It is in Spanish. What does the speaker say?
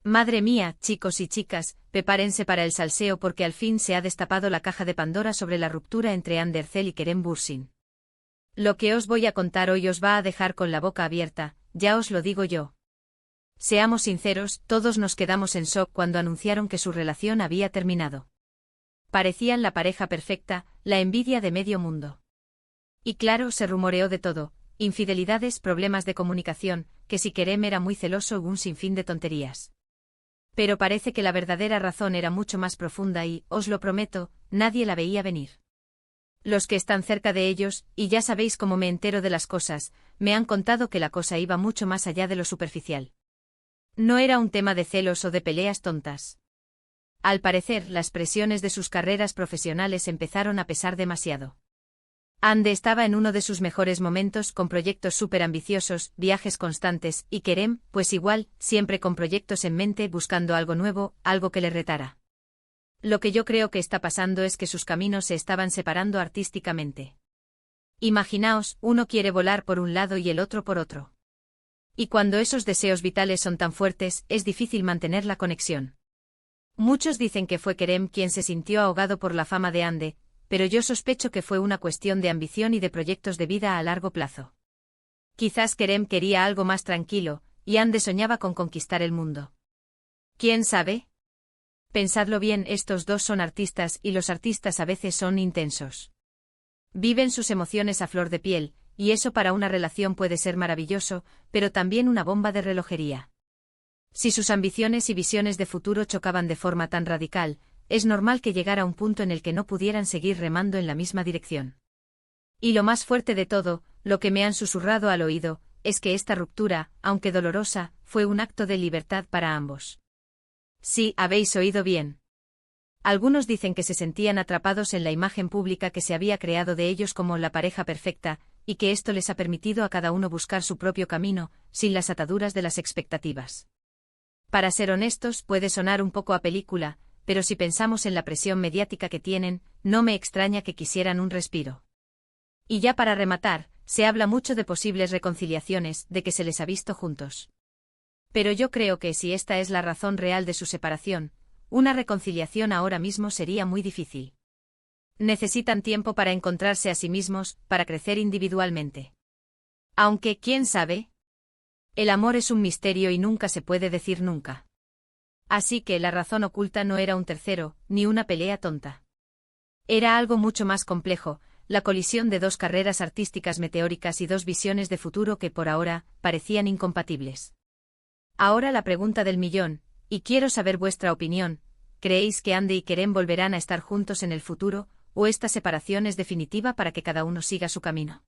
Madre mía, chicos y chicas, prepárense para el salseo porque al fin se ha destapado la caja de Pandora sobre la ruptura entre Ander Cell y Kerem Bürsin. Lo que os voy a contar hoy os va a dejar con la boca abierta, ya os lo digo yo. Seamos sinceros, todos nos quedamos en shock cuando anunciaron que su relación había terminado. Parecían la pareja perfecta, la envidia de medio mundo. Y claro, se rumoreó de todo, infidelidades, problemas de comunicación, que si Kerem era muy celoso y un sinfín de tonterías. Pero parece que la verdadera razón era mucho más profunda y, os lo prometo, nadie la veía venir. Los que están cerca de ellos, y ya sabéis cómo me entero de las cosas, me han contado que la cosa iba mucho más allá de lo superficial. No era un tema de celos o de peleas tontas. Al parecer, las presiones de sus carreras profesionales empezaron a pesar demasiado. Ande estaba en uno de sus mejores momentos con proyectos súper ambiciosos, viajes constantes, y Kerem, pues igual, siempre con proyectos en mente buscando algo nuevo, algo que le retara. Lo que yo creo que está pasando es que sus caminos se estaban separando artísticamente. Imaginaos, uno quiere volar por un lado y el otro por otro. Y cuando esos deseos vitales son tan fuertes, es difícil mantener la conexión. Muchos dicen que fue Kerem quien se sintió ahogado por la fama de Ande, pero yo sospecho que fue una cuestión de ambición y de proyectos de vida a largo plazo. Quizás Kerem quería algo más tranquilo, y Ande soñaba con conquistar el mundo. ¿Quién sabe? Pensadlo bien, estos dos son artistas y los artistas a veces son intensos. Viven sus emociones a flor de piel, y eso para una relación puede ser maravilloso, pero también una bomba de relojería. Si sus ambiciones y visiones de futuro chocaban de forma tan radical, es normal que llegara a un punto en el que no pudieran seguir remando en la misma dirección. Y lo más fuerte de todo, lo que me han susurrado al oído, es que esta ruptura, aunque dolorosa, fue un acto de libertad para ambos. Sí, habéis oído bien. Algunos dicen que se sentían atrapados en la imagen pública que se había creado de ellos como la pareja perfecta, y que esto les ha permitido a cada uno buscar su propio camino, sin las ataduras de las expectativas. Para ser honestos, puede sonar un poco a película, pero si pensamos en la presión mediática que tienen, no me extraña que quisieran un respiro. Y ya para rematar, se habla mucho de posibles reconciliaciones, de que se les ha visto juntos. Pero yo creo que si esta es la razón real de su separación, una reconciliación ahora mismo sería muy difícil. Necesitan tiempo para encontrarse a sí mismos, para crecer individualmente. Aunque, ¿quién sabe? El amor es un misterio y nunca se puede decir nunca. Así que la razón oculta no era un tercero, ni una pelea tonta. Era algo mucho más complejo, la colisión de dos carreras artísticas meteóricas y dos visiones de futuro que por ahora parecían incompatibles. Ahora la pregunta del millón, y quiero saber vuestra opinión, ¿creéis que Ande y Kerem volverán a estar juntos en el futuro, o esta separación es definitiva para que cada uno siga su camino?